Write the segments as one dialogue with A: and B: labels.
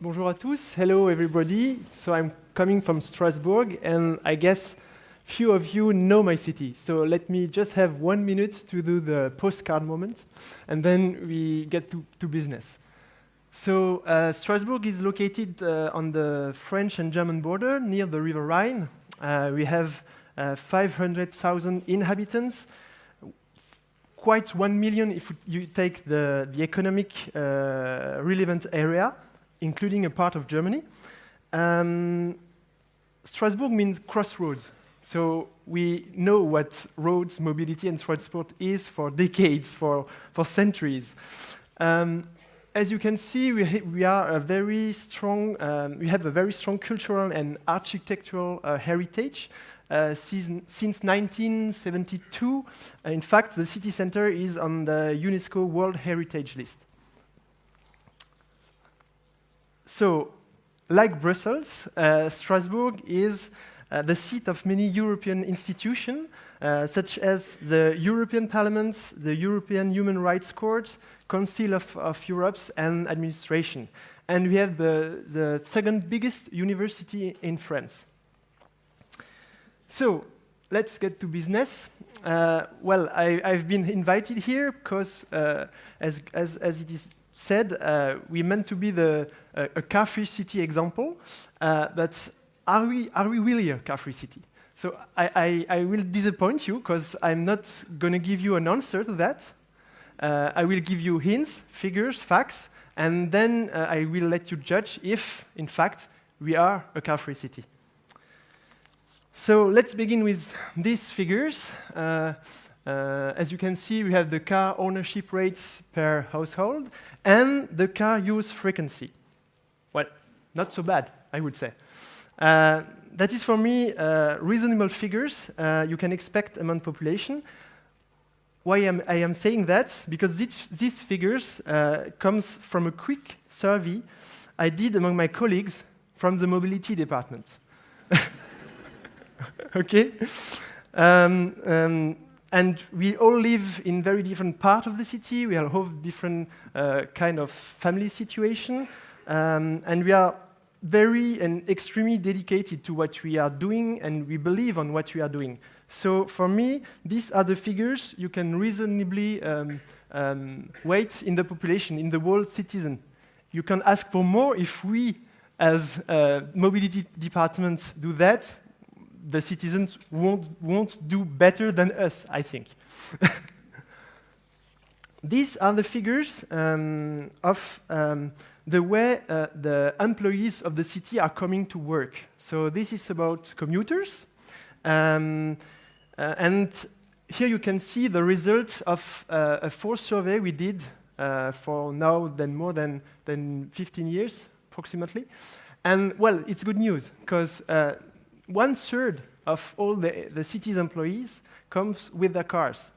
A: Bonjour à tous. Hello, everybody. So I'm coming from Strasbourg, and I guess few of you know my city. So let me just have 1 minute to do the postcard moment, and then we get to business. So Strasbourg is located on the French and German border, near the River Rhine. We have 500,000 inhabitants, quite 1 million if you take the economic relevant area, including a part of Germany. Strasbourg means crossroads. So we know what roads, mobility, and transport is for decades, for centuries. As you can see, we are a very strong. We have a very strong cultural and architectural heritage. Since 1972, in fact, the city center is on the UNESCO World Heritage List. So, like Brussels, Strasbourg is the seat of many European institutions, such as the European Parliament, the European Human Rights Court, Council of Europe, and administration. And we have the second biggest university in France. So, let's get to business. Well, I've been invited here because, as it is said, we meant to be a car-free city example, but are we really a car-free city? So I will disappoint you because I'm not going to give you an answer to that. I will give you hints, figures, facts, and then I will let you judge if, in fact, we are a car-free city. So let's begin with these figures. As you can see, we have the car ownership rates per household and the car use frequency. Well, not so bad, I would say. That is, for me, reasonable figures you can expect among population. Why I am saying that? Because these figures comes from a quick survey I did among my colleagues from the mobility department. Okay? And we all live in very different parts of the city. We all have different kind of family situation. And we are very and extremely dedicated to what we are doing, and we believe on what we are doing. So for me, these are the figures you can reasonably weight in the population, in the world citizen. You can ask for more if we, as mobility department, do that. The citizens won't do better than us, I think. These are the figures of the way the employees of the city are coming to work. So this is about commuters. And here you can see the result of a 4th survey we did for now more than 15 years, approximately. And, well, it's good news, because 1/3 of all the city's employees comes with their cars.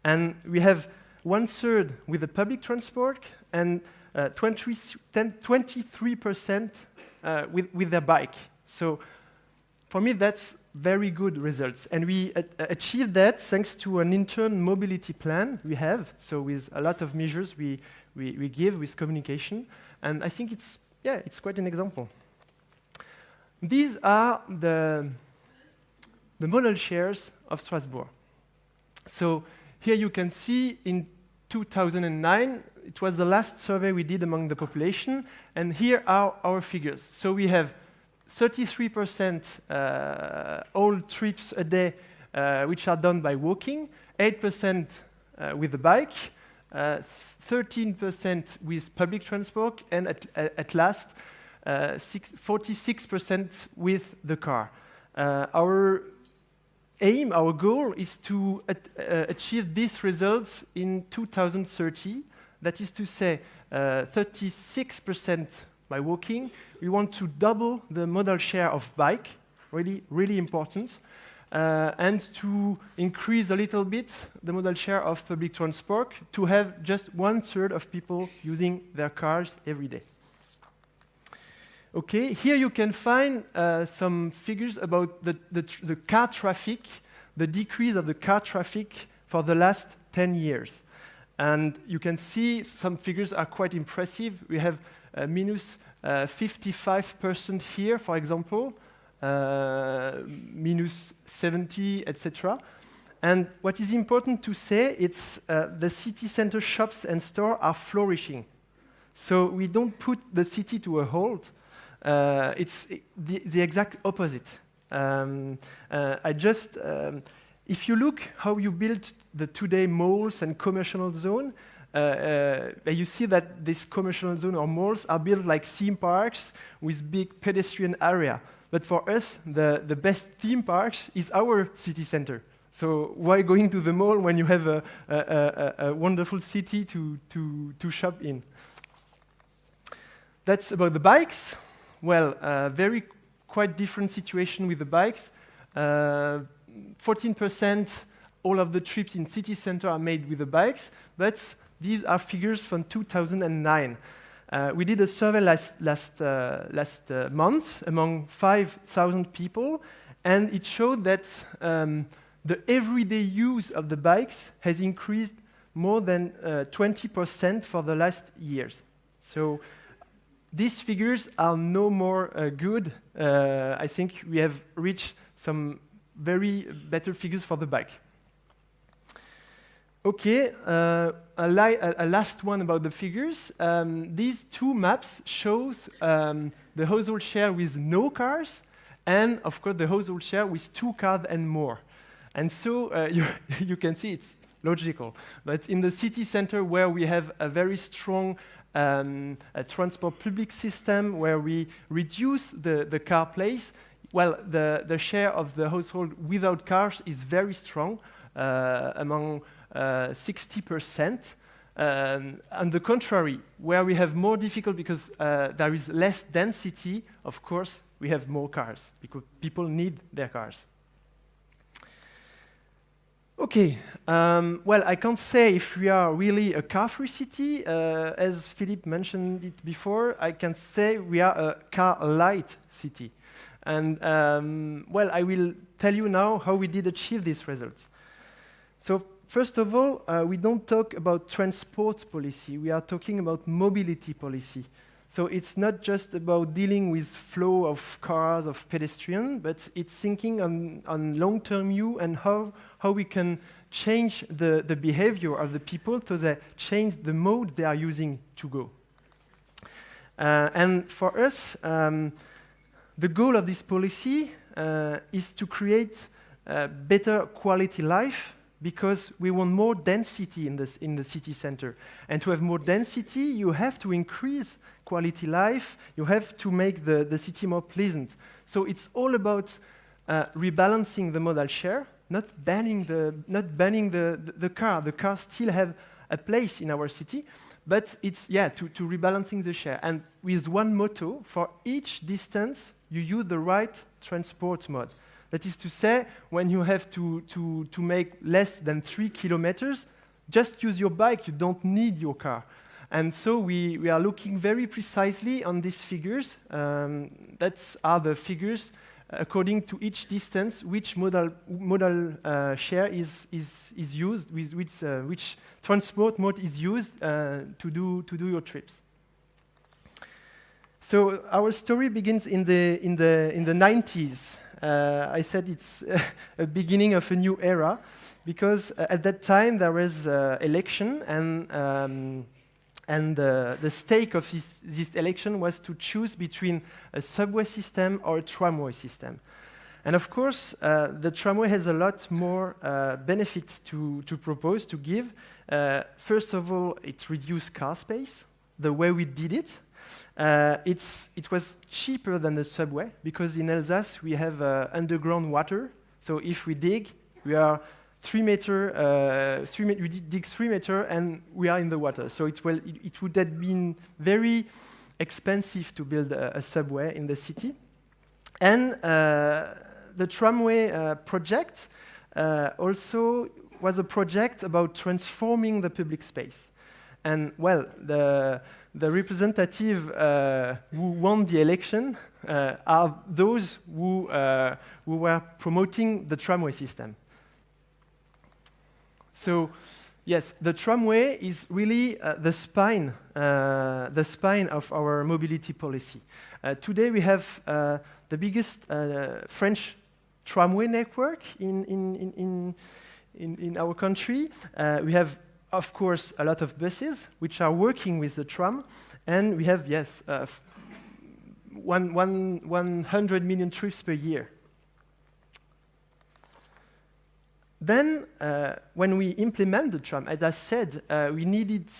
A: And we have 1/3 with the public transport and 23% with their bike. So for me, that's very good results. And we achieved that thanks to an intern mobility plan we have, so with a lot of measures we give with communication. And I think it's quite an example. These are the model shares of Strasbourg. So here you can see in 2009, it was the last survey we did among the population, and here are our figures. So we have 33% all trips a day which are done by walking, 8% with the bike, 13% with public transport, and at last, 46% with the car. Our aim, our goal, is to achieve these results in 2030. That is to say, 36% by walking. We want to double the modal share of bike, really important, and to increase a little bit the modal share of public transport to have just 1/3 of people using their cars every day. Okay, here you can find some figures about the car traffic, the decrease of the car traffic for the last 10 years. And you can see some figures are quite impressive. We have minus 55% here, for example, minus 70, etc. And what is important to say, it's the city center shops and stores are flourishing. So we don't put the city to a halt. It's the exact opposite. If you look how you build the today malls and commercial zone, you see that this commercial zone or malls are built like theme parks with big pedestrian area. But for us, the best theme parks is our city center. So why going to the mall when you have a wonderful city to shop in? That's about the bikes. Well, quite different situation with the bikes. 14% all of the trips in city center are made with the bikes, but these are figures from 2009. We did a survey last month among 5,000 people, and it showed that the everyday use of the bikes has increased more than 20% for the last years. So these figures are no more good. I think we have reached some very better figures for the bike. Okay, a last one about the figures. These two maps shows the household share with no cars, and of course the household share with 2 cars and more. And so you can see it's logical. But in the city center where we have a very strong transport public system, where we reduce the car place, well, the share of the household without cars is very strong, among 60%. On the contrary, where we have more difficult because there is less density, of course, we have more cars because people need their cars. Okay, well, I can't say if we are really a car-free city. As Philippe mentioned it before, I can say we are a car-light city. And, well, I will tell you now how we did achieve these results. So, first of all, we don't talk about transport policy. We are talking about mobility policy. So it's not just about dealing with flow of cars, of pedestrians, but it's thinking on long-term view and how we can change the behavior of the people so they change the mode they are using to go. And for us, the goal of this policy is to create better quality life, because we want more density in the city center. And to have more density, you have to increase quality life, you have to make the city more pleasant. So it's all about rebalancing the modal share, not banning the car. The cars still have a place in our city, but it's, to rebalancing the share. And with one motto, for each distance, you use the right transport mode. That is to say, when you have to make less than 3 kilometers, just use your bike, you don't need your car. And so we are looking very precisely on these figures. That are the figures according to each distance, which modal share is used, with which transport mode is used to do your trips. So our story begins in the 90s. I said it's a beginning of a new era, because at that time there was election, and the stake of this election was to choose between a subway system or a tramway system. And of course, the tramway has a lot more benefits to propose, to give. First of all, it reduced car space, the way we did it. It was cheaper than the subway, because in Alsace we have underground water. So if we dig, we are 3 meters, we dig 3 meters and we are in the water. So it would have been very expensive to build a subway in the city. And the tramway project also was a project about transforming the public space. And well, the representative who won the election are those who were promoting the tramway system. So Yes, the tramway is really the spine of our mobility policy. Today we have the biggest French tramway network in our country. We have, of course, a lot of buses which are working with the tram, and we have, yes, 100 million trips per year. Then, when we implement the tram, as I said, we needed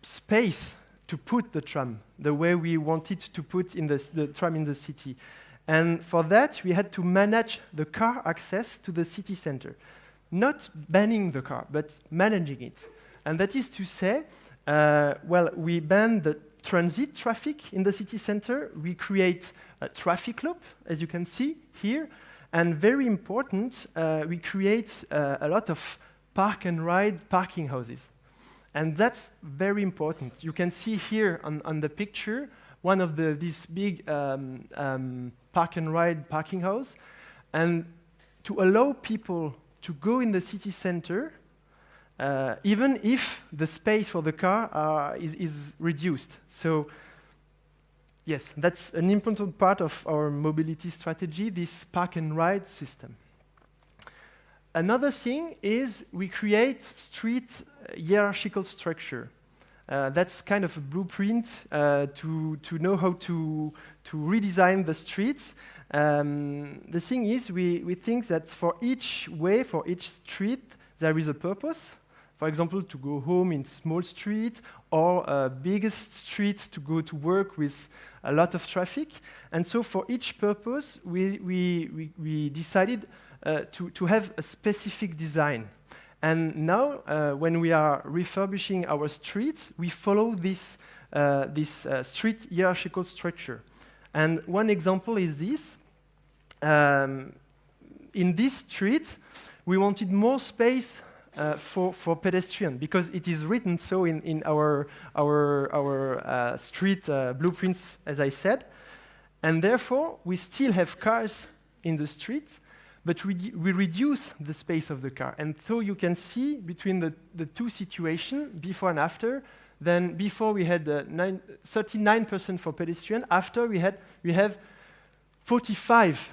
A: space to put the tram the way we wanted to put in the tram in the city. And for that, we had to manage the car access to the city center. Not banning the car, but managing it. And that is to say, well, we ban the transit traffic in the city center. We create a traffic loop, as you can see here. And very important, we create a lot of park and ride parking houses. And that's very important. You can see here on the picture one of these big park and ride parking house. And to allow people to go in the city center, even if the space for the car is reduced. So yes, that's an important part of our mobility strategy, this park and ride system. Another thing is we create street hierarchical structure. That's kind of a blueprint to know how to redesign the streets. The thing is, we think that for each way, for each street, there is a purpose. For example, to go home in small street, or biggest streets to go to work with a lot of traffic. And so for each purpose, we decided to have a specific design. And now, when we are refurbishing our streets, we follow this street hierarchical structure. And one example is this. In this street, we wanted more space for pedestrians, because it is written so in our street blueprints, as I said. And therefore, we still have cars in the street, but we reduce the space of the car. And so you can see between the two situations, before and after, then before we had 39% for pedestrian, after we have 45%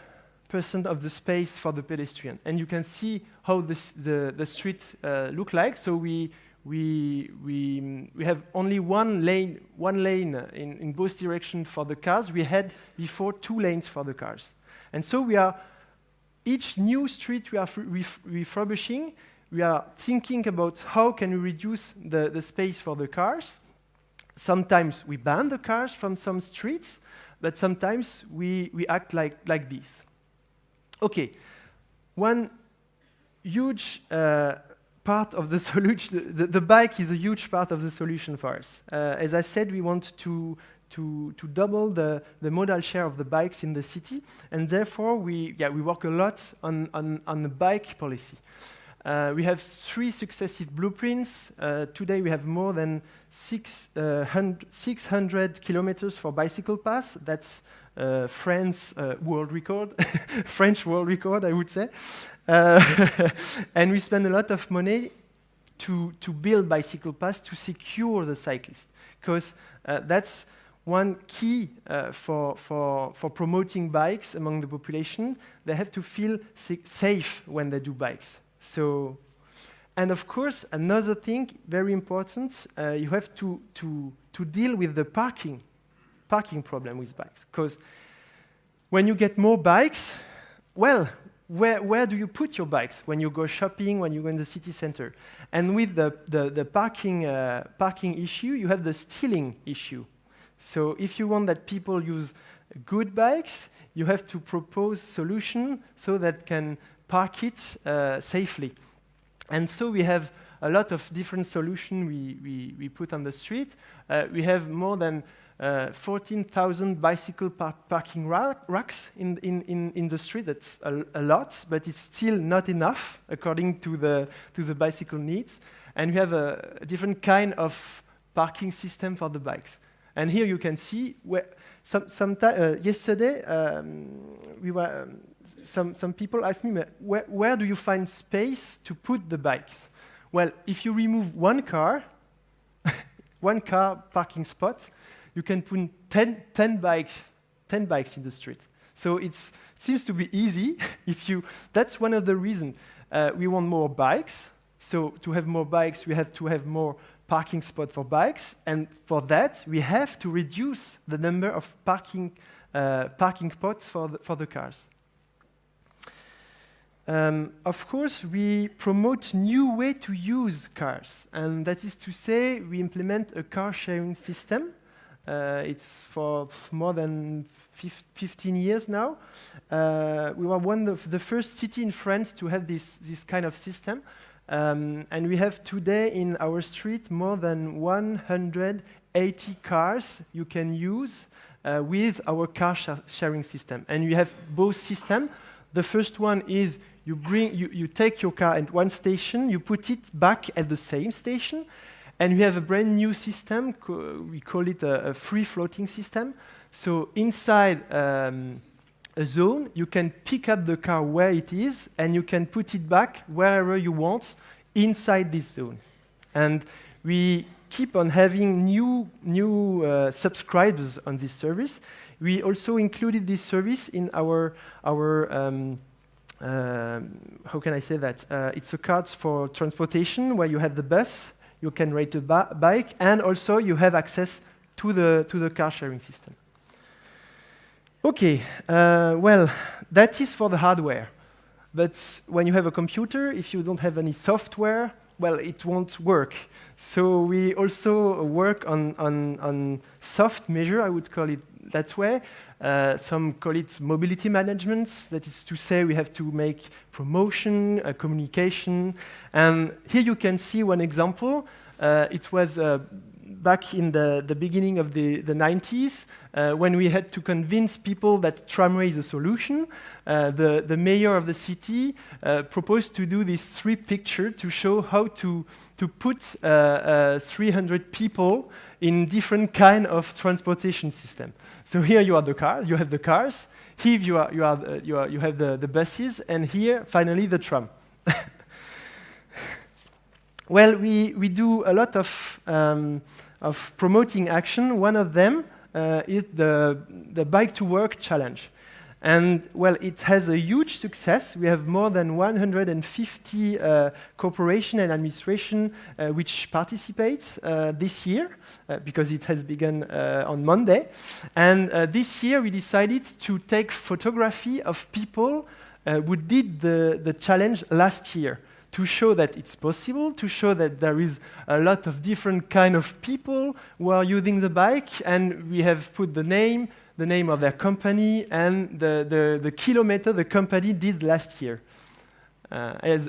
A: of the space for the pedestrian. And you can see how the street look like. So we have only one lane in both directions for the cars. We had before 2 lanes for the cars. And so each new street we are refurbishing, we are thinking about how can we reduce the space for the cars. Sometimes we ban the cars from some streets, but sometimes we act like this. Okay, one huge part of the solution, the bike is a huge part of the solution for us. As I said, we want to double the modal share of the bikes in the city, and therefore we work a lot on the bike policy. We have 3 successive blueprints. Today we have more than 600 kilometers for bicycle paths. That's French world record, French world record, I would say. And we spend a lot of money to build bicycle paths to secure the cyclist, because that's one key for promoting bikes among the population. They have to feel safe when they do bikes. So, and of course, another thing very important, you have to deal with the parking problem with bikes. Because when you get more bikes, well, where do you put your bikes when you go shopping, when you go in the city center? And with the parking issue, you have the stealing issue. So if you want that people use good bikes, you have to propose solution so that can park it safely. And so we have a lot of different solutions we put on the street. We have more than 14,000 bicycle parking racks in the street. That's a lot, but it's still not enough according to the bicycle needs. And we have a different kind of parking system for the bikes. And here you can see where yesterday some people asked me, where do you find space to put the bikes? Well, if you remove one car, one car parking spot, you can put 10 bikes in the street. So it seems to be easy. That's one of the reasons we want more bikes. So to have more bikes, we have to have more parking spots for bikes, and for that, we have to reduce the number of parking spots for the cars. Of course, we promote new way to use cars, and that is to say, we implement a car sharing system. It's for more than 15 years now. We were one of the first city in France to have this kind of system. And we have today in our street more than 180 cars you can use with our car sharing system. And we have both systems. The first one is you take your car at one station, you put it back at the same station, and we have a brand new system, we call it a free floating system. So inside a zone, you can pick up the car where it is, and you can put it back wherever you want inside this zone. And we keep on having new subscribers on this service. We also included this service in our how can I say that? It's a card for transportation where you have the bus, you can rent a bike, and also you have access to the car sharing system. Okay, well, that is for the hardware. But when you have a computer, if you don't have any software, well, it won't work. So we also work on soft measure, I would call it that way. Some call it mobility management. That is to say, we have to make promotion, communication. And here you can see one example. It was back in the beginning of the 90s, when we had to convince people that tramway is a solution. The mayor of the city proposed to do this 3 picture to show how to put 300 people in different kind of transportation system. So here you have the cars. Here you have the buses, and here finally the tram. Well, we do a lot of promoting action. One of them is the Bike to Work challenge. And, well, it has a huge success. We have more than 150 corporations and administration which participate this year, because it has begun on Monday. And this year we decided to take photography of people who did the challenge last year, to show that it's possible, to show that there is a lot of different kind of people who are using the bike, and we have put the name of their company, and the kilometer the company did last year. As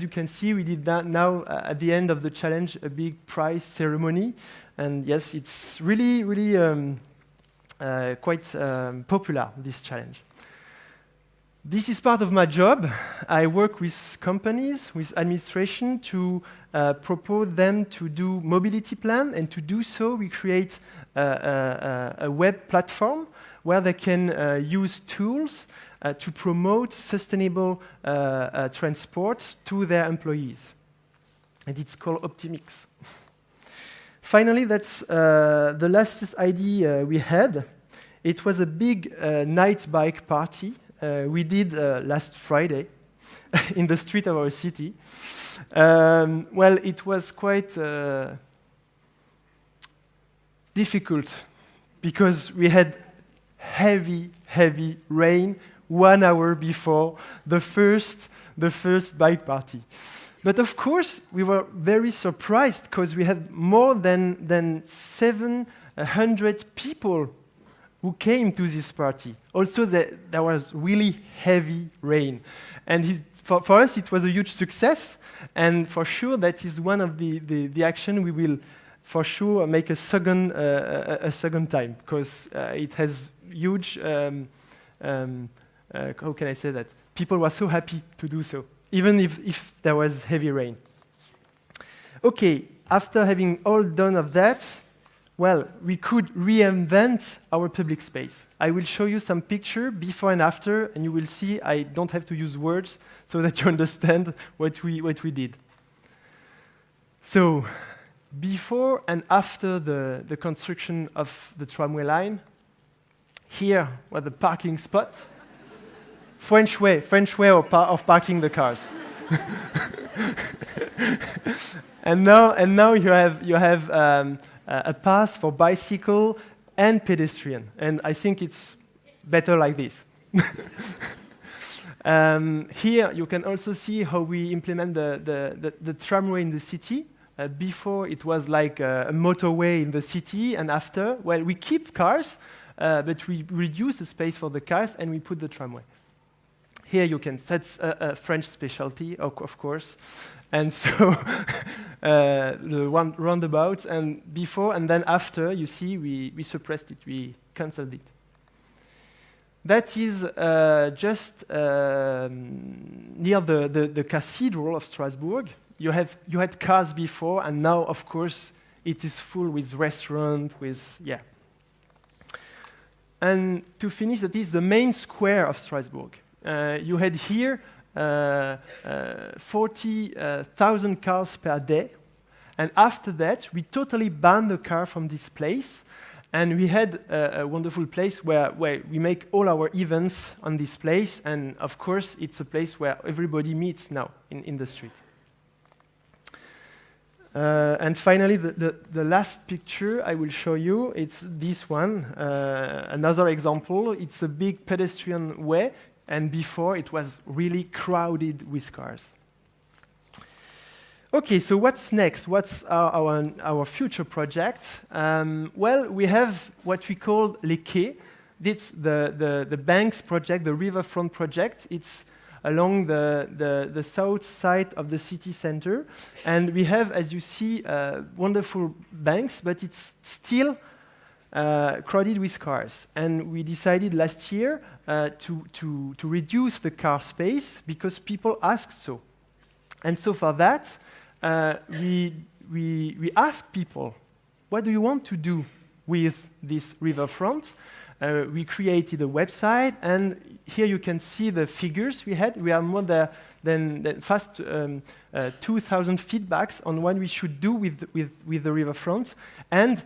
A: you can see, we did that now at the end of the challenge, a big prize ceremony, and yes, it's really quite popular, this challenge. This is part of my job. I work with companies, with administration to propose them to do mobility plan, and to do so we create a web platform where they can use tools to promote sustainable transport to their employees. And it's called Optimix. Finally, that's the last idea we had. It was a big night bike party. We did last Friday in the street of our city. Well, it was quite difficult because we had heavy rain 1 hour before the first bike party. But of course, we were very surprised because we had more than 700 people who came to this party. Also, there was really heavy rain. And for us, it was a huge success. And for sure, that is one of the action we will, for sure, make a second time, because it has huge, how can I say that? People were so happy to do so, even if there was heavy rain. Okay, after having all done of that, well, we could reinvent our public space. I will show you some picture before and after, and you will see I don't have to use words so that you understand what we did. So, before and after the construction of the tramway line, here was the parking spot. French way of parking the cars. and now you have a path for bicycle and pedestrian, and I think it's better like this. Here you can also see how we implement the tramway in the city. Before it was like a motorway in the city, and after, well, we keep cars, but we reduce the space for the cars and we put the tramway. Here you can, that's a French specialty, of course. And so the roundabouts, and before and then after, you see, we suppressed it, we cancelled it. That is just near the cathedral of Strasbourg. You had cars before, and now, of course, it is full with restaurant, yeah. And to finish, that is the main square of Strasbourg. You had here 40,000 cars per day, and after that, we totally banned the car from this place, and we had a wonderful place where we make all our events on this place, and of course, it's a place where everybody meets now in the street. And finally, the last picture I will show you, it's this one, another example. It's a big pedestrian way, and before it was really crowded with cars. Okay, so what's next? What's our future project? Well, we have what we call les quais. It's the banks project, the riverfront project. It's along the south side of the city center. And we have, as you see, wonderful banks, but it's still crowded with cars. And we decided last year to reduce the car space because people asked so. And so for that, we asked people, what do you want to do with this riverfront? We created a website, and here you can see the figures we had. We have more than 2,000 feedbacks on what we should do with the riverfront. And,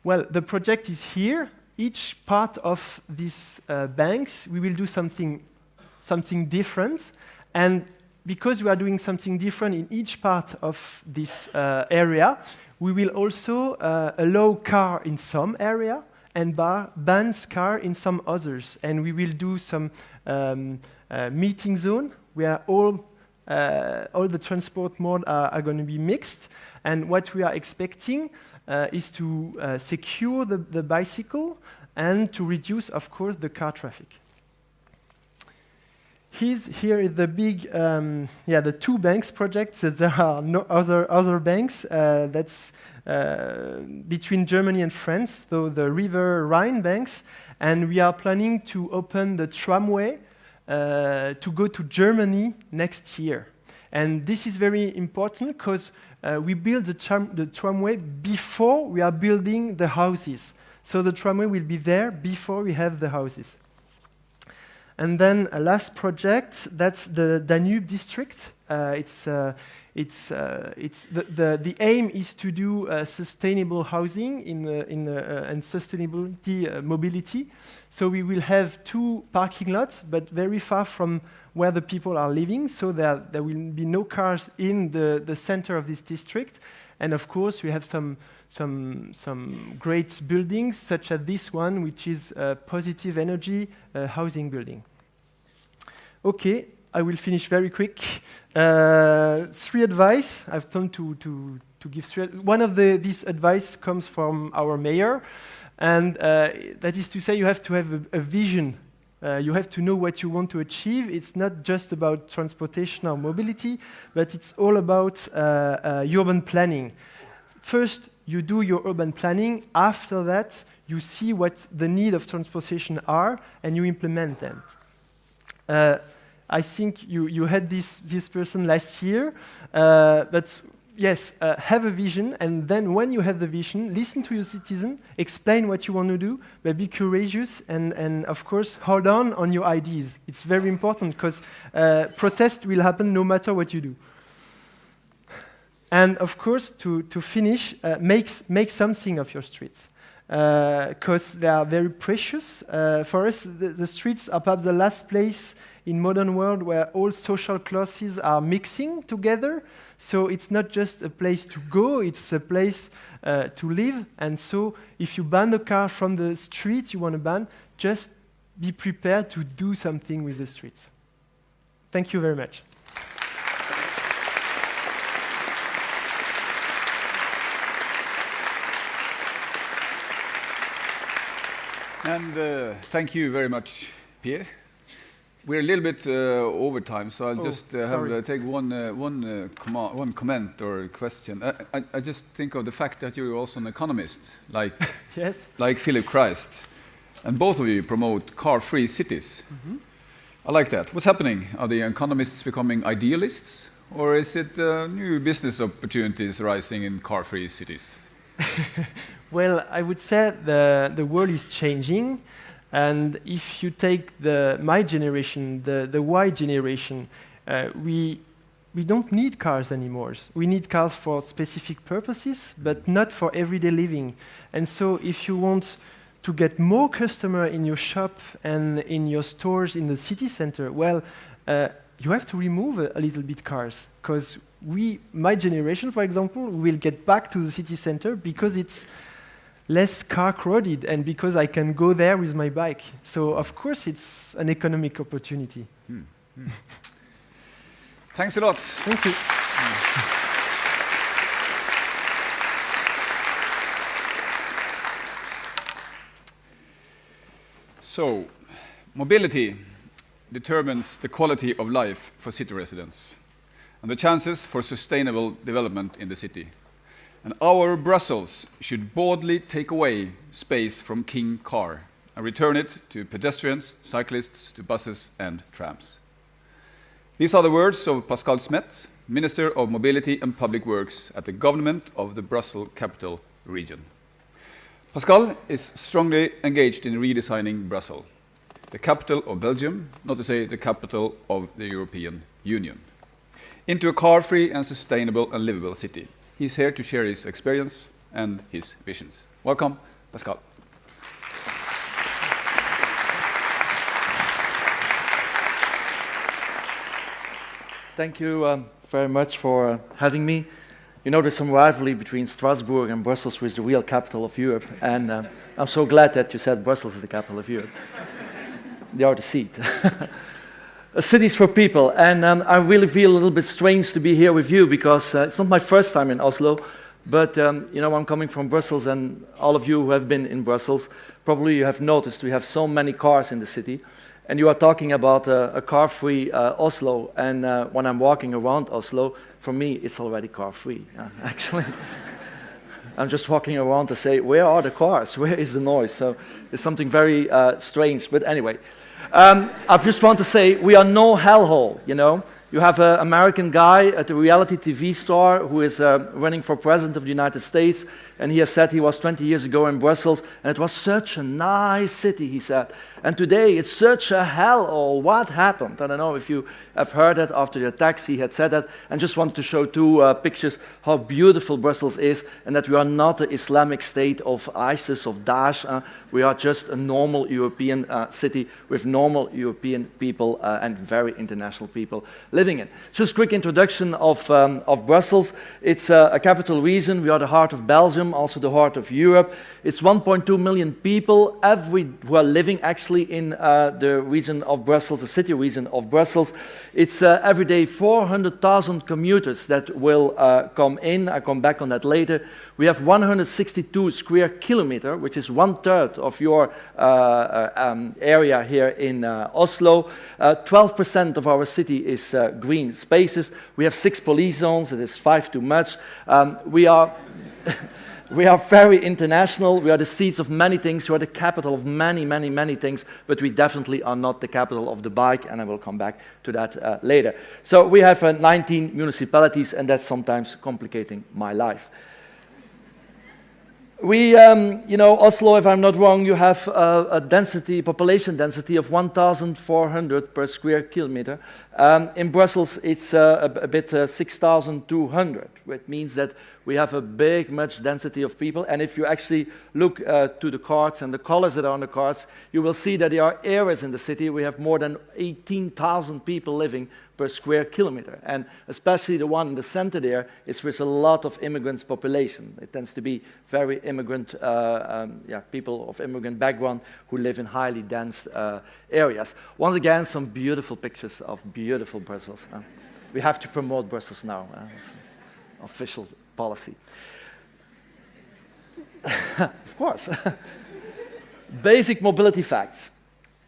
A: well, the project is here. Each part of these banks, we will do something different. And because we are doing something different in each part of this area, we will also allow car in some area, and bans car in some others. And we will do some meeting zone where all the transport modes are going to be mixed. And what we are expecting is to secure the bicycle and to reduce, of course, the car traffic. Here is the big, the two banks projects. There are no other banks. That's between Germany and France, so the River Rhine banks, and we are planning to open the tramway to go to Germany next year. And this is very important because we build the tramway before we are building the houses. So the tramway will be there before we have the houses. And then a last project, that's the Danube district. The aim is to do sustainable housing and sustainability mobility. So we will have 2 parking lots, but very far from where the people are living, so there will be no cars in the center of this district. And of course, we have some great buildings, such as this one, which is a positive energy housing building. Okay, I will finish very quick. 3 advice. I've told to give 3. One of this advice comes from our mayor, and that is to say you have to have a vision. You have to know what you want to achieve. It's not just about transportation or mobility, but it's all about urban planning. First, you do your urban planning. After that, you see what the need of transportation are, and you implement them. I think you had this person last year, but yes, have a vision, and then when you have the vision, listen to your citizen, explain what you want to do, but be courageous, and of course, hold on your ideas. It's very important, because protest will happen no matter what you do. And of course, to finish, make something of your streets. Because they are very precious. For us, the streets are perhaps the last place in modern world where all social classes are mixing together. So it's not just a place to go, it's a place to live. And so if you ban the car from the street you want to ban, just be prepared to do something with the streets. Thank you very much.
B: And thank you very much, Pierre. We're a little bit over time, so I'll just take one comment or question. I just think of the fact that you're also an economist, like
A: yes,
B: like Philip Christ, and both of you promote car-free cities. Mm-hmm. I like that. What's happening? Are the economists becoming idealists, or is it new business opportunities rising in car-free cities?
A: Well, I would say the world is changing, and if you take my generation, the Y generation, we don't need cars anymore. We need cars for specific purposes, but not for everyday living. And so if you want to get more customers in your shop and in your stores in the city center, well, you have to remove a little bit cars, because my generation, for example, will get back to the city center because it's less car crowded and because I can go there with my bike. So of course it's an economic opportunity.
B: Thanks a lot.
A: Thank you.
B: So, mobility determines the quality of life for city residents and the chances for sustainable development in the city. And our Brussels should boldly take away space from King Car and return it to pedestrians, cyclists, to buses and trams. These are the words of Pascal Smet, Minister of Mobility and Public Works at the government of the Brussels Capital Region. Pascal is strongly engaged in redesigning Brussels, the capital of Belgium, not to say the capital of the European Union, into a car-free and sustainable and livable city. He's here to share his experience and his visions. Welcome, Pascal.
C: Thank you very much for having me. You know, there's some rivalry between Strasbourg and Brussels, which is the real capital of Europe. And I'm so glad that you said Brussels is the capital of Europe. They are the seat. Cities for people, and I really feel a little bit strange to be here with you because it's not my first time in Oslo, but you know, I'm coming from Brussels, and all of you who have been in Brussels, probably you have noticed we have so many cars in the city, and you are talking about a car-free Oslo, and when I'm walking around Oslo, for me it's already car-free, actually. I'm just walking around to say, where are the cars? Where is the noise? So it's something very strange, but anyway. I just want to say we are no hellhole, you know. You have an American guy at the reality TV star who is running for president of the United States, and he has said he was 20 years ago in Brussels, and it was such a nice city, he said. And today it's such a hellhole. What happened? I don't know if you have heard that after the attacks he had said that, and just wanted to show two pictures how beautiful Brussels is, and that we are not the Islamic State of ISIS, of Daesh. We are just a normal European city with normal European people and very international people living in. Just a quick introduction of Brussels. It's a capital region. We are the heart of Belgium, also the heart of Europe. It's 1.2 million people who are living actually in the region of Brussels, the city region of Brussels. It's every day 400,000 commuters that will come in. I'll come back on that later. We have 162 square kilometers, which is 1/3 of your area here in Oslo. 12% of our city is green spaces. We have 6 police zones. It is 5 too much. We are very international. We are the seats of many things. We are the capital of many, many, many things, but we definitely are not the capital of the bike, and I will come back to that later. So we have 19 municipalities, and that's sometimes complicating my life. We, Oslo, if I'm not wrong, you have a density, population density of 1,400 per square kilometer. In Brussels, it's a bit 6,200, which means that we have a big, much density of people. And if you actually look to the cards and the colors that are on the cards, you will see that there are areas in the city. We have more than 18,000 people living per square kilometer. And especially the one in the center there is with a lot of immigrants population. It tends to be very immigrant, people of immigrant background who live in highly dense areas. Once again, some beautiful pictures of beautiful Brussels. We have to promote Brussels now. It's an official policy. Of course. Basic mobility facts.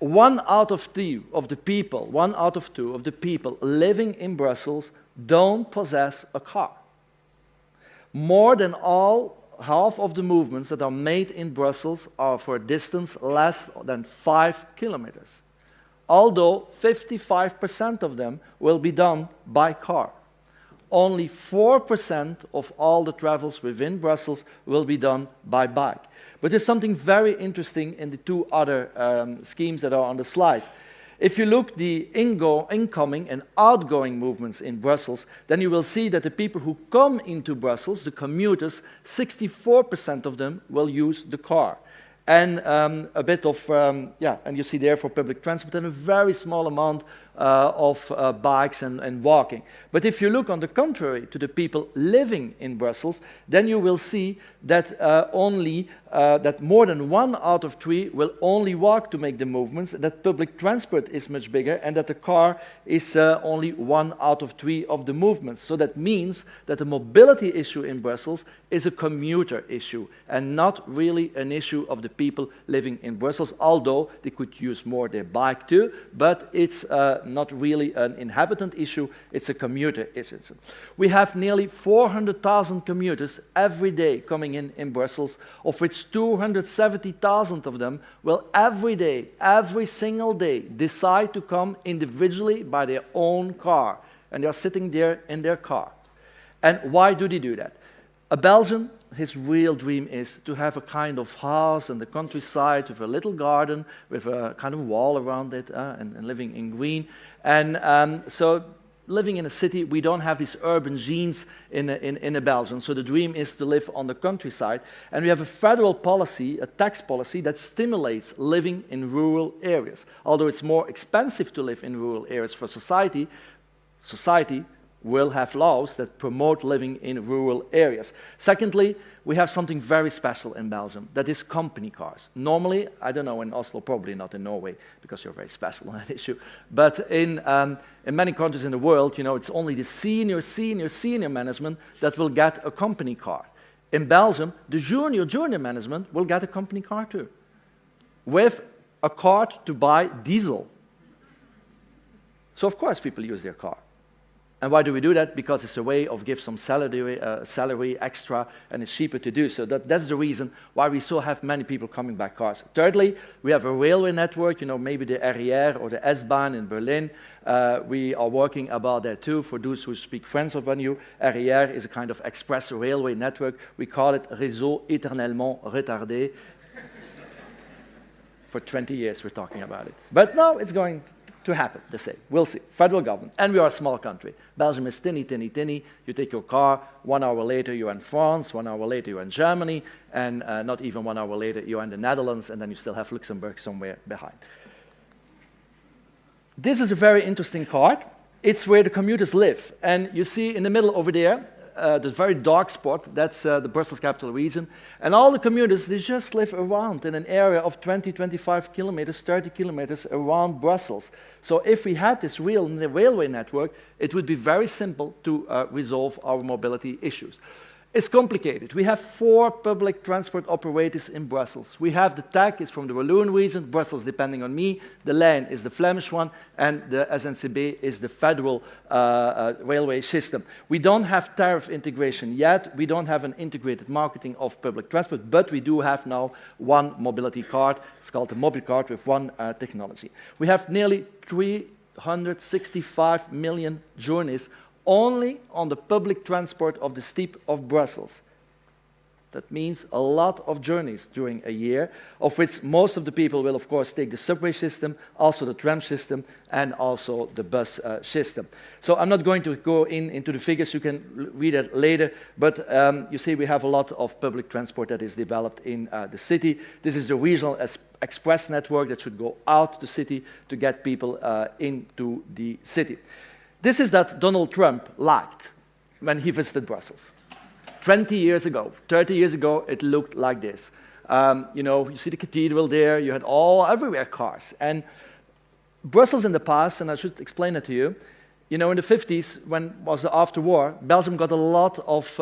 C: 1 out of 2 of the people living in Brussels don't possess a car. More than half of the movements that are made in Brussels are for a distance less than 5 kilometers, although 55% of them will be done by car. Only 4% of all the travels within Brussels will be done by bike. But there's something very interesting in the 2 other schemes that are on the slide. If you look the incoming and outgoing movements in Brussels, then you will see that the people who come into Brussels, the commuters, 64% of them will use the car. And a bit of, and you see there for public transport, and a very small amount of bikes and walking. But if you look on the contrary to the people living in Brussels, then you will see that that more than 1 out of 3 will only walk to make the movements, that public transport is much bigger, and that the car is only 1 out of 3 of the movements. So that means that the mobility issue in Brussels is a commuter issue, and not really an issue of the people living in Brussels, although they could use more their bike too, but it's not really an inhabitant issue, it's a commuter issue. We have nearly 400,000 commuters every day coming in Brussels, of which 270,000 of them will every day, every single day, decide to come individually by their own car. And they are sitting there in their car. And why do they do that? A Belgian, his real dream is to have a kind of house in the countryside with a little garden, with a kind of wall around it, and living in green. And so living in a city, we don't have these urban genes in a Belgium. So the dream is to live on the countryside. And we have a federal policy, a tax policy, that stimulates living in rural areas. Although it's more expensive to live in rural areas for society, society will have laws that promote living in rural areas. Secondly, we have something very special in Belgium, that is company cars. Normally, I don't know, in Oslo, probably not in Norway, because you're very special on that issue, but in many countries in the world, it's only the senior management that will get a company car. In Belgium, the junior management will get a company car too, with a card to buy diesel. So of course people use their car. And why do we do that? Because it's a way of give some salary extra, and it's cheaper to do so. That's the reason why we still have many people coming by cars. Thirdly, we have a railway network, maybe the RER or the S-Bahn in Berlin. We are working about that too. For those who speak French upon you, RER is a kind of express railway network. We call it Réseau éternellement retardé. For 20 years we're talking about it. But now it's going to happen, they say. We'll see. Federal government. And we are a small country. Belgium is tinny. You take your car, 1 hour later you're in France, 1 hour later you're in Germany, and not even 1 hour later you're in the Netherlands, and then you still have Luxembourg somewhere behind. This is a very interesting card. It's where the commuters live. And you see in the middle over there, the very dark spot, that's the Brussels capital region. And all the commuters, they just live around in an area of 20, 25 kilometers, 30 kilometers around Brussels. So if we had this real railway network, it would be very simple to resolve our mobility issues. It's complicated. We have 4 public transport operators in Brussels. We have the TAG, is from the Walloon region, Brussels depending on me, the Lijn is the Flemish one, and the SNCB is the federal railway system. We don't have tariff integration yet, we don't have an integrated marketing of public transport, but we do have now one mobility card. It's called the mobile card with one technology. We have nearly 365 million journeys only on the public transport of the steep of Brussels. That means a lot of journeys during a year, of which most of the people will, of course, take the subway system, also the tram system, and also the bus system. So I'm not going to go into the figures. You can read it later. But you see we have a lot of public transport that is developed in the city. This is the regional express network that should go out the city to get people into the city. This is that Donald Trump liked when he visited Brussels. 20 years ago, 30 years ago, it looked like this. You know, you see the cathedral there, you had everywhere cars. And Brussels in the past, and I should explain it to you, you know, in the 50s, when was the after war, Belgium got a lot of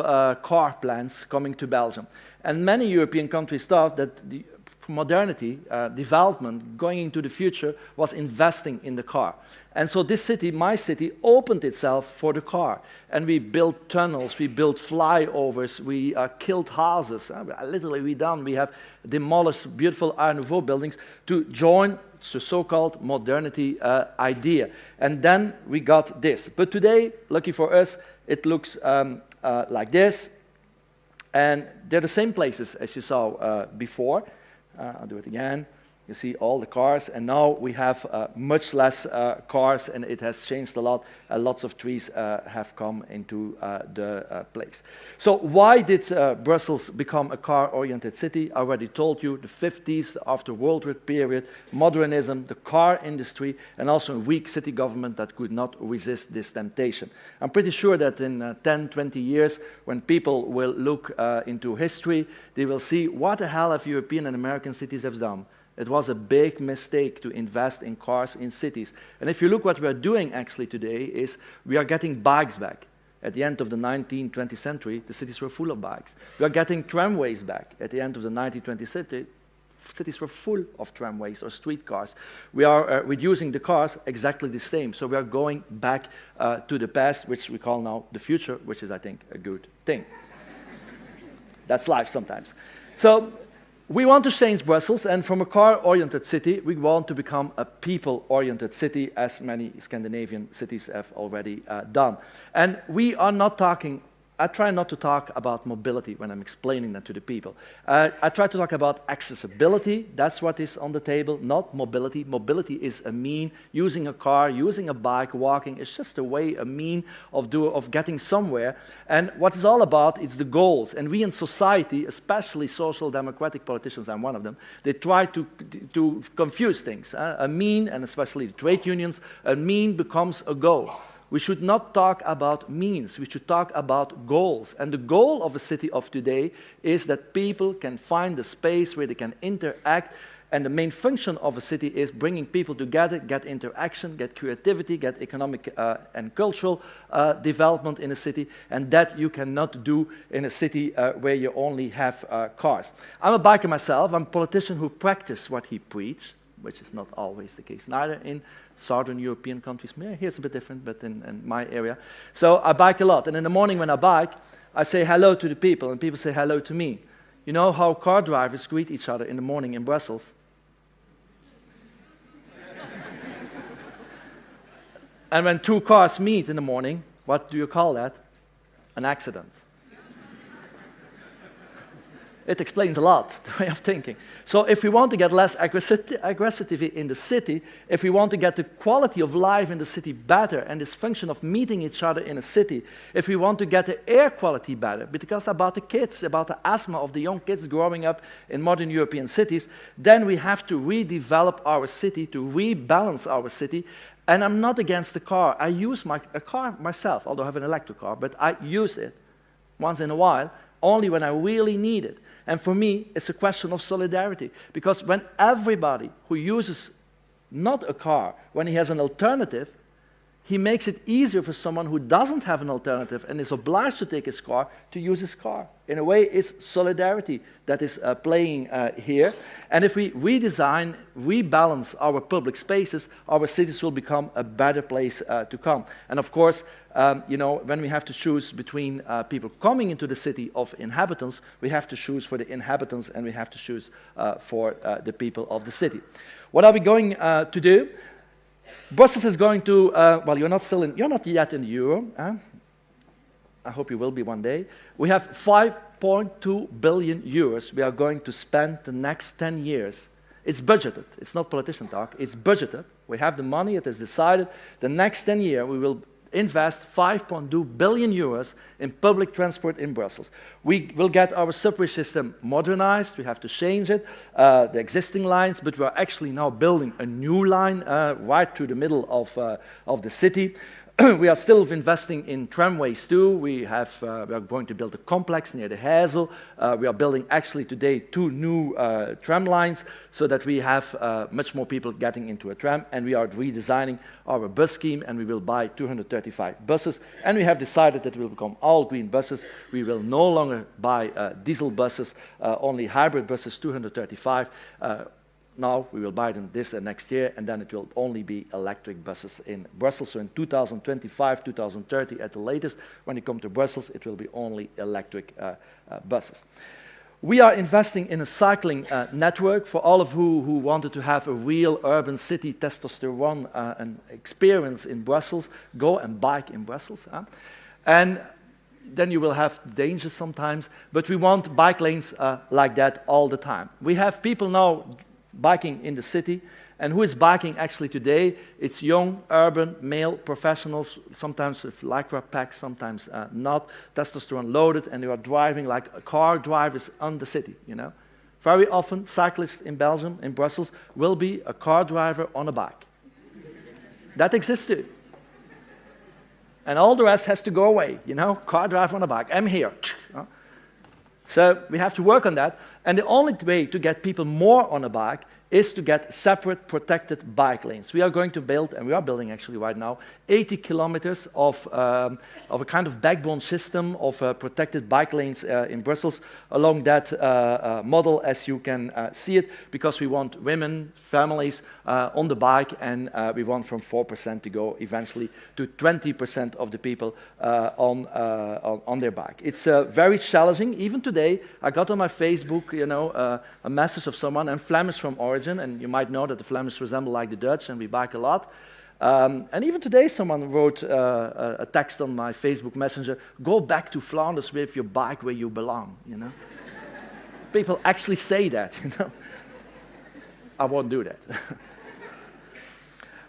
C: car plants coming to Belgium. And many European countries thought that the modernity, development, going into the future, was investing in the car. And so this city, my city, opened itself for the car. And we built tunnels, we built flyovers, we killed houses. Literally, we have demolished beautiful Art Nouveau buildings to join the so-called modernity idea. And then we got this. But today, lucky for us, it looks like this. And they're the same places as you saw before. I'll do it again. You see all the cars, and now we have much less cars, and it has changed a lot. Lots of trees have come into the place. So why did Brussels become a car-oriented city? I already told you, the 50s, after World War period, modernism, the car industry, and also a weak city government that could not resist this temptation. I'm pretty sure that in 10, 20 years, when people will look into history, they will see what the hell have European and American cities have done. It was a big mistake to invest in cars in cities. And if you look what we are doing actually today is we are getting bikes back. At the end of the 19th, 20th century, the cities were full of bikes. We are getting tramways back. At the end of the 19th, 20th century, cities were full of tramways or streetcars. We are reducing the cars exactly the same. So we are going back to the past, which we call now the future, which is, I think, a good thing. That's life sometimes. So we want to change Brussels, and from a car-oriented city, we want to become a people-oriented city, as many Scandinavian cities have already done. And we are not talking, I try not to talk about mobility when I'm explaining that to the people. I try to talk about accessibility. That's what is on the table, not mobility. Mobility is a mean, using a car, using a bike, walking. It's just a way, a mean of getting somewhere. And what it's all about is the goals. And we in society, especially social democratic politicians, I'm one of them, they try to confuse things. A mean, and especially the trade unions, a mean becomes a goal. We should not talk about means, we should talk about goals. And the goal of a city of today is that people can find a space where they can interact. And the main function of a city is bringing people together, get interaction, get creativity, get economic and cultural development in a city. And that you cannot do in a city where you only have cars. I'm a biker myself. I'm a politician who practices what he preaches, which is not always the case, neither in Southern European countries. Here it's a bit different, but in my area. So I bike a lot, and in the morning when I bike, I say hello to the people, and people say hello to me. You know how car drivers greet each other in the morning in Brussels? And when two cars meet in the morning, what do you call that? An accident. It explains a lot, the way of thinking. So if we want to get less aggressivity in the city, if we want to get the quality of life in the city better, and this function of meeting each other in a city, if we want to get the air quality better, because about the kids, about the asthma of the young kids growing up in modern European cities, then we have to redevelop our city, to rebalance our city. And I'm not against the car. I use a car myself, although I have an electric car, but I use it once in a while, only when I really need it. And for me, it's a question of solidarity. Because when everybody who uses not a car, when he has an alternative, he makes it easier for someone who doesn't have an alternative and is obliged to take his car to use his car. In a way, it's solidarity that is playing here. And if we redesign, rebalance our public spaces, our cities will become a better place to come. And of course, you know, when we have to choose between people coming into the city of inhabitants, we have to choose for the inhabitants and we have to choose for the people of the city. What are we going to do? Brussels is going to, well, you're not yet in the euro. I hope you will be one day. We have 5.2 billion euros we are going to spend the next 10 years. It's budgeted. It's not politician talk. It's budgeted. We have the money. It is decided. The next 10 years, we will invest 5.2 billion euros in public transport in Brussels. We will get our subway system modernized. We have to change it, the existing lines, but we are actually now building a new line right through the middle of the city. We are still investing in tramways too. We are going to build a complex near the Hazel. We are building actually today 2 new tram lines so that we have much more people getting into a tram, and we are redesigning our bus scheme, and we will buy 235 buses, and we have decided that we will become all green buses. We will no longer buy diesel buses, only hybrid buses, 235. Now we will buy them this and next year, and then it will only be electric buses in Brussels. So in 2025, 2030 at the latest, when you come to Brussels, it will be only electric buses. We are investing in a cycling network for all of who wanted to have a real urban city testosterone and experience in Brussels. Go and bike in Brussels. And then you will have dangers sometimes, but we want bike lanes like that all the time. We have people now biking in the city, and who is biking actually today? It's young, urban, male professionals, sometimes with lycra packs, sometimes not, testosterone loaded, and they are driving like car drivers on the city, you know. Very often, cyclists in Belgium, in Brussels, will be a car driver on a bike. That exists too. And all the rest has to go away, you know, car driver on a bike, I'm here. So we have to work on that. And the only way to get people more on a bike is to get separate protected bike lanes. We are going to build, and we are building actually right now, 80 kilometers of a kind of backbone system of protected bike lanes in Brussels along that model as you can see it, because we want women, families on the bike, and we want from 4% to go eventually to 20% of the people on their bike. It's very challenging. Even today, I got on my Facebook, you know, a message of someone, I'm Flemish from origin, and you might know that the Flemish resemble like the Dutch, and we bike a lot. And even today, someone wrote a text on my Facebook Messenger, go back to Flanders with your bike where you belong, you know. People actually say that, you know. I won't do that.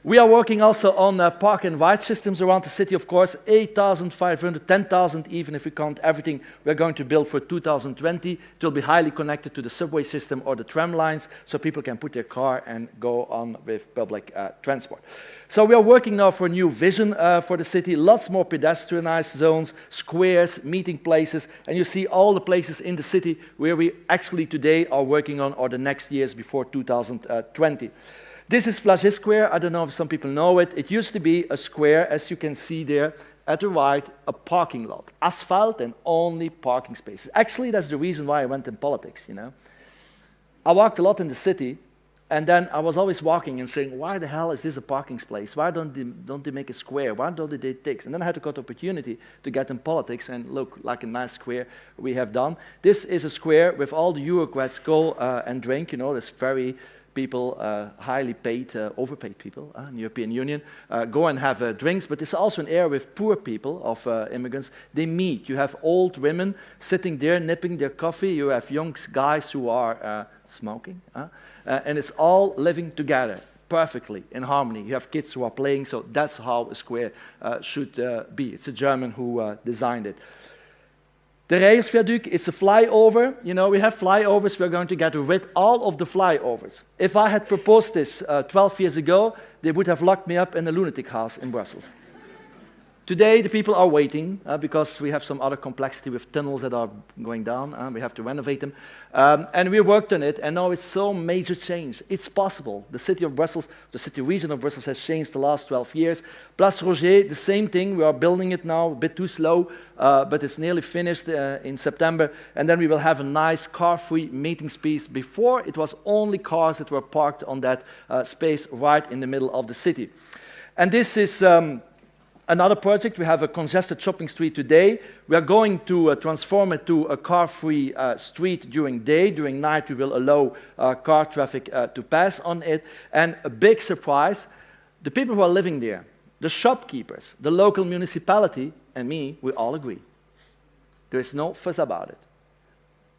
C: We are working also on park and ride systems around the city, of course, 8,500, 10,000 even if we count everything we're going to build for 2020. It will be highly connected to the subway system or the tram lines, so people can put their car and go on with public transport. So we are working now for a new vision for the city, lots more pedestrianized zones, squares, meeting places, and you see all the places in the city where we actually today are working on, or the next years before 2020. This is Flagey Square. I don't know if some people know it. It used to be a square, as you can see there, at the right, a parking lot. Asphalt and only parking spaces. Actually, that's the reason why I went in politics, you know. I walked a lot in the city, and then I was always walking and saying, why the hell is this a parking space? Why don't they make a square? Why don't they take? And then I had to got the opportunity to get in politics and look like a nice square we have done. This is a square with all the Eurocrats go and drink, you know, this very people, highly paid, overpaid people in the European Union, go and have drinks, but it's also an area with poor people, of immigrants. They meet. You have old women sitting there nipping their coffee. You have young guys who are smoking. And it's all living together perfectly in harmony. You have kids who are playing, so that's how a square should be. It's a German who designed it. The Rijksviaduct is a flyover. You know, we have flyovers. We're going to get rid of all of the flyovers. If I had proposed this 12 years ago, they would have locked me up in a lunatic house in Brussels. Today, the people are waiting because we have some other complexity with tunnels that are going down. We have to renovate them. And we worked on it, and now it's so major change. It's possible. The city of Brussels, the city region of Brussels has changed the last 12 years. Place Roger, the same thing. We are building it now, a bit too slow, but it's nearly finished in September. And then we will have a nice car-free meeting space. Before, it was only cars that were parked on that space right in the middle of the city. And this is another project. We have a congested shopping street today. We are going to transform it to a car-free street during day. During night, we will allow car traffic to pass on it. And a big surprise, the people who are living there, the shopkeepers, the local municipality, and me, we all agree. There is no fuss about it.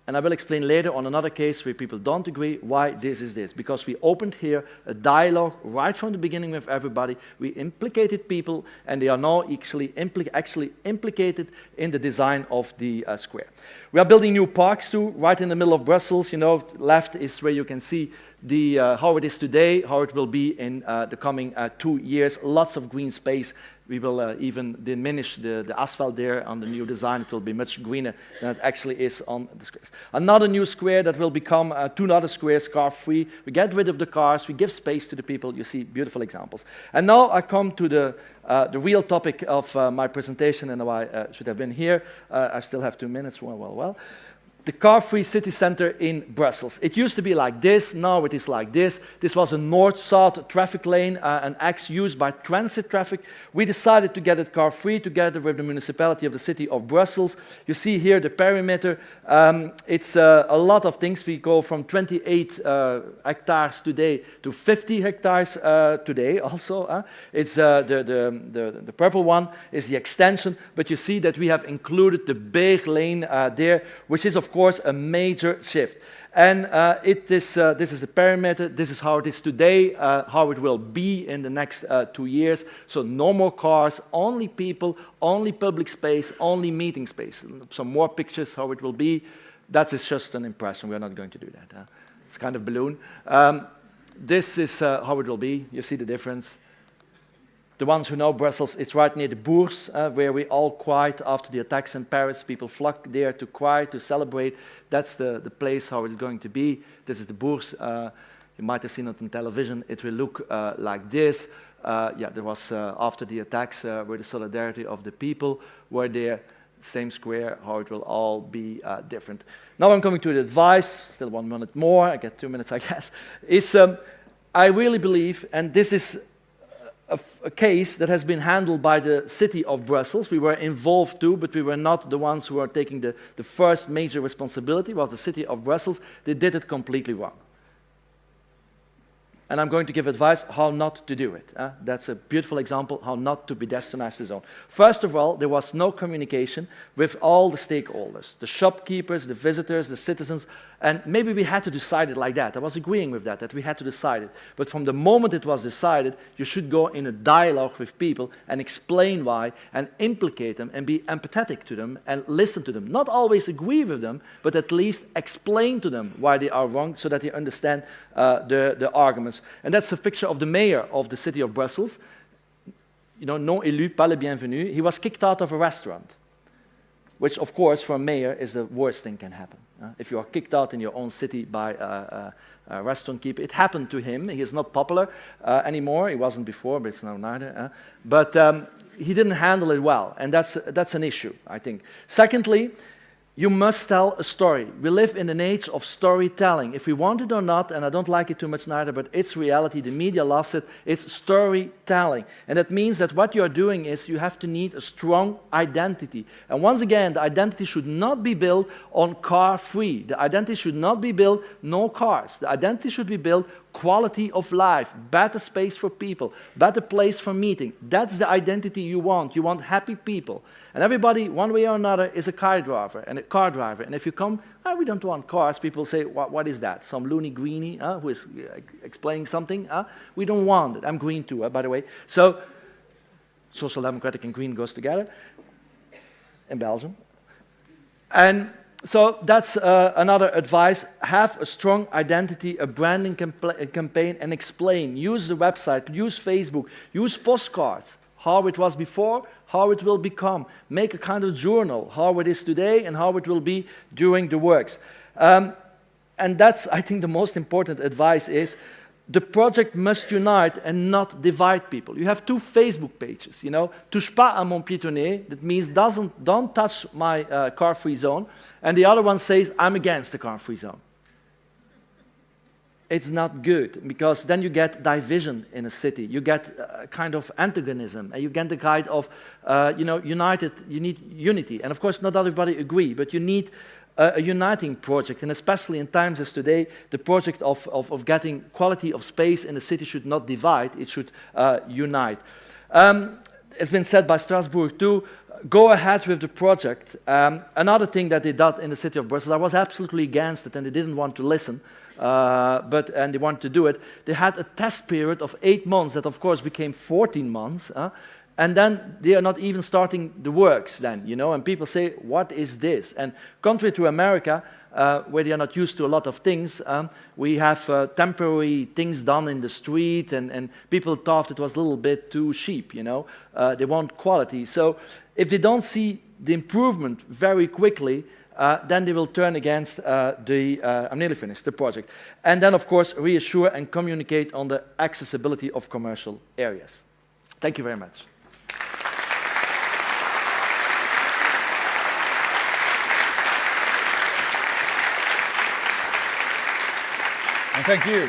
C: And I will explain later on another case where people don't agree why this is this. Because we opened here a dialogue right from the beginning with everybody. We implicated people, and they are now actually implicated in the design of the square. We are building new parks too, right in the middle of Brussels. You know, left is where you can see the, how it is today, how it will be in the coming 2 years. Lots of green space. We will even diminish the asphalt there on the new design. It will be much greener than it actually is on the squares. Another new square that will become 2 other squares, car-free. We get rid of the cars. We give space to the people. You see beautiful examples. And now I come to the real topic of my presentation and why I should have been here. I still have 2 minutes. Well. The car-free city center in Brussels. It used to be like this, now it is like this. This was a north-south traffic lane, an axe used by transit traffic. We decided to get it car-free together with the municipality of the city of Brussels. You see here the perimeter. It's a lot of things. We go from 28 hectares today to 50 hectares today also. It's the purple one is the extension, but you see that we have included the Beek lane there, which is of course a major shift. And this is the perimeter. This is how it is today, how it will be in the next 2 years. So no more cars, only people, only public space, only meeting space. Some more pictures how it will be. That is just an impression. We are not going to do that. It's kind of balloon. This is how it will be. You see the difference. The ones who know Brussels, it's right near the Bourse, where we all cried after the attacks in Paris. People flock there to cry, to celebrate. That's the place how it's going to be. This is the Bourse. You might have seen it on television. It will look like this. There was, after the attacks, where the solidarity of the people were there. Same square, how it will all be different. Now I'm coming to the advice. Still 1 minute more. I get 2 minutes, I guess. I really believe, and this is a case that has been handled by the city of Brussels. We were involved too, but we were not the ones who are taking the first major responsibility. It was the city of Brussels. They did it completely wrong. And I'm going to give advice how not to do it. That's a beautiful example how not to pedestrianize the zone. First of all, there was no communication with all the stakeholders, the shopkeepers, the visitors, the citizens, and maybe we had to decide it like that. I was agreeing with that we had to decide it. But from the moment it was decided, you should go in a dialogue with people and explain why and implicate them and be empathetic to them and listen to them. Not always agree with them, but at least explain to them why they are wrong so that they understand the arguments. And that's a picture of the mayor of the city of Brussels. You know, non élu, pas le bienvenu. He was kicked out of a restaurant, which of course for a mayor is the worst thing can happen. If you are kicked out in your own city by a restaurant keeper, it happened to him. He is not popular anymore. He wasn't before, but it's now neither. But he didn't handle it well, and that's an issue, I think. Secondly, you must tell a story. We live in an age of storytelling. If we want it or not, and I don't like it too much neither, but it's reality, the media loves it, it's storytelling. And that means that what you're doing is you have to need a strong identity. And once again, the identity should not be built on car-free. The identity should not be built no cars. The identity should be built quality of life, better space for people, better place for meeting. That's the identity you want. You want happy people. And everybody, one way or another, is a car driver. And if you come, we don't want cars, people say, what is that? Some loony greenie who is explaining something? We don't want it. I'm green too, by the way. So, social democratic and green goes together in Belgium. And so that's another advice. Have a strong identity, a branding campaign, and explain. Use the website, use Facebook, use postcards, how it was before, how it will become. Make a kind of journal, how it is today and how it will be during the works. And that's, I think, the most important advice is the project must unite and not divide people. You have 2 Facebook pages, you know. Touche pas à mon piétonnier, that means don't touch my car-free zone. And the other one says, I'm against the car-free zone. It's not good, because then you get division in a city. You get a kind of antagonism, and you get the kind of, united, you need unity. And of course, not everybody agree, but you need a uniting project, and especially in times as today, the project of getting quality of space in the city should not divide, it should unite. It's been said by Strasbourg too, go ahead with the project. Another thing that they did in the city of Brussels, I was absolutely against it and they didn't want to listen, and they wanted to do it. They had a test period of 8 months that of course became 14 months, and then they are not even starting the works then, you know, and people say, what is this? And contrary to America, where they are not used to a lot of things, we have temporary things done in the street, and people thought it was a little bit too cheap, you know. They want quality. So if they don't see the improvement very quickly, then they will turn against I'm nearly finished, the project. And then, of course, reassure and communicate on the accessibility of commercial areas. Thank you very much.
B: And thank you.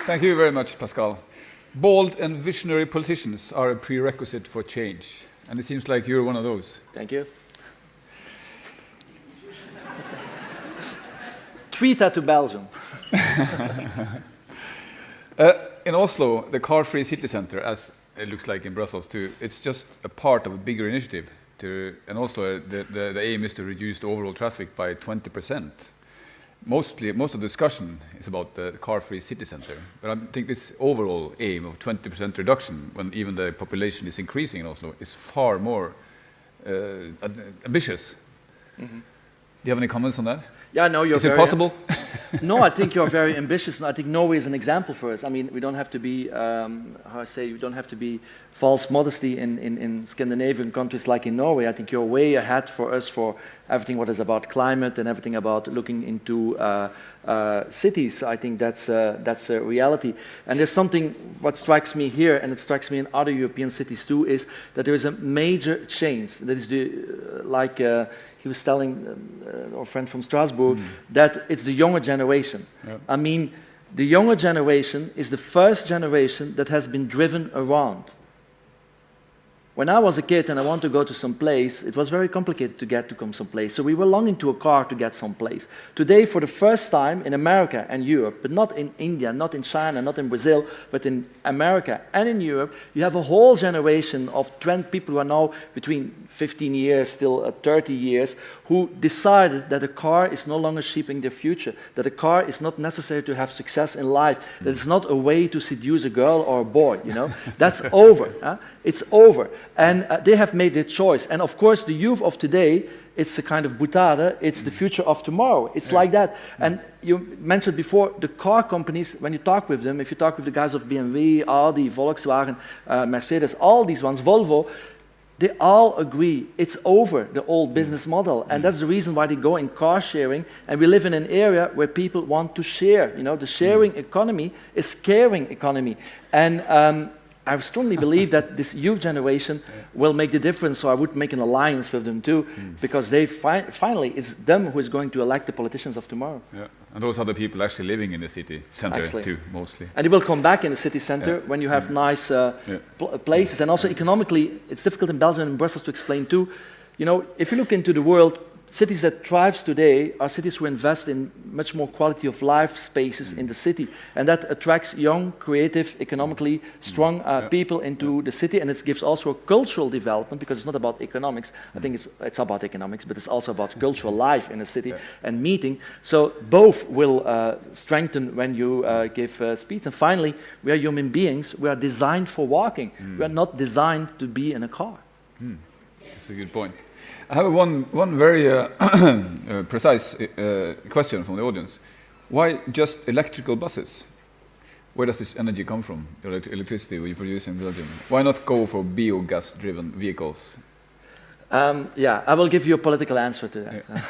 B: Thank you very much, Pascal. Bold and visionary politicians are a prerequisite for change. And it seems like you're one of those.
C: Thank you. Tweet that to Belgium.
B: In Oslo, the car-free city center, as it looks like in Brussels too, it's just a part of a bigger initiative. And also the aim is to reduce the overall traffic by 20%. Most of the discussion is about the car-free city center, but I think this overall aim of 20% reduction, when even the population is increasing in Oslo, is far more ambitious. Mm-hmm. Do you have any comments on that?
C: Yeah, no, you're
B: Is it possible?
C: No, I think you're very ambitious, and I think Norway is an example for us. I mean, we don't have to be, we don't have to be false modesty in Scandinavian countries like in Norway. I think you're way ahead for us for everything what is about climate and everything about looking into cities. I think that's a reality. And there's something what strikes me here, and it strikes me in other European cities too, is that there is a major change. That is he was telling our friend from Strasbourg that it's the younger generation. Yep. I mean, the younger generation is the first generation that has been driven around. When I was a kid and I wanted to go to some place, it was very complicated to get to come someplace. So we were longing to a car to get someplace. Today, for the first time in America and Europe, but not in India, not in China, not in Brazil, but in America and in Europe, you have a whole generation of people who are now between 15 years, still 30 years, who decided that a car is no longer shaping their future, that a car is not necessary to have success in life, that it's not a way to seduce a girl or a boy, you know. That's over. Huh? It's over. And they have made their choice. And of course, the youth of today, it's a kind of boutade, it's the future of tomorrow. It's like that. And you mentioned before, the car companies, when you talk with them, if you talk with the guys of BMW, Audi, Volkswagen, Mercedes, all these ones, Volvo, they all agree it's over, the old business model. And that's the reason why they go in car sharing. And we live in an area where people want to share. You know, the sharing economy is caring economy. And I strongly believe that this youth generation will make the difference, so I would make an alliance with them too, because they finally, it's them who is going to elect the politicians of tomorrow.
B: Yeah. And those are the people actually living in the city center too, mostly.
C: And they will come back in the city center when you have nice places. And also economically, it's difficult in Belgium and Brussels to explain too. You know, if you look into the world, cities that thrive today are cities who invest in much more quality of life spaces in the city. And that attracts young, creative, economically strong people into the city. And it gives also a cultural development, because it's not about economics. I think it's about economics, but it's also about cultural life in a city and meeting. So both will strengthen when you give speech. And finally, we are human beings. We are designed for walking. We are not designed to be in a car.
B: That's a good point. I have one very precise question from the audience. Why just electrical buses? Where does this energy come from, the electricity we produce in Belgium? Why not go for biogas-driven vehicles?
C: Yeah, I will give you a political answer to that. Yeah.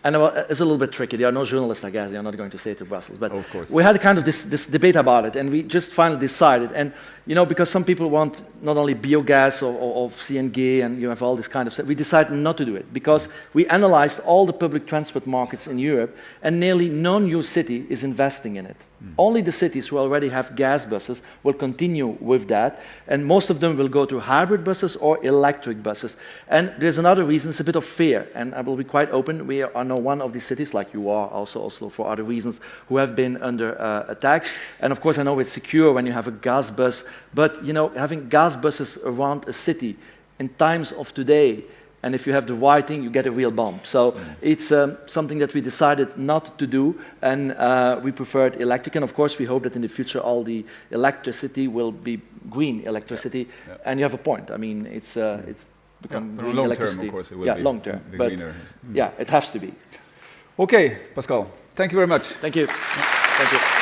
C: And it's a little bit tricky. There are no journalists, I guess. They are not going to say it to Brussels. But
B: of course.
C: We had kind of this debate about it, and we just finally decided. And, you know, because some people want not only biogas or CNG, and you have all this kind of stuff, we decided not to do it, because we analyzed all the public transport markets in Europe, and nearly no new city is investing in it. Only the cities who already have gas buses will continue with that, and most of them will go to hybrid buses or electric buses. And there's another reason, it's a bit of fear, and I will be quite open. We are now one of these cities, like you are also Oslo for other reasons, who have been under attack. And of course I know it's secure when you have a gas bus, but you know, having gas buses around a city in times of today, and if you have the whiting, you get a real bump. So it's something that we decided not to do, and we preferred electric. And of course, we hope that in the future, all the electricity will be green electricity. And you have a point. I mean, it's become green
B: long
C: electricity.
B: term, of course, it will be
C: long term.
B: the
C: But
B: greener.
C: yeah, it has to be.
B: Okay, Pascal, thank you very much.
C: Thank you. Thank you.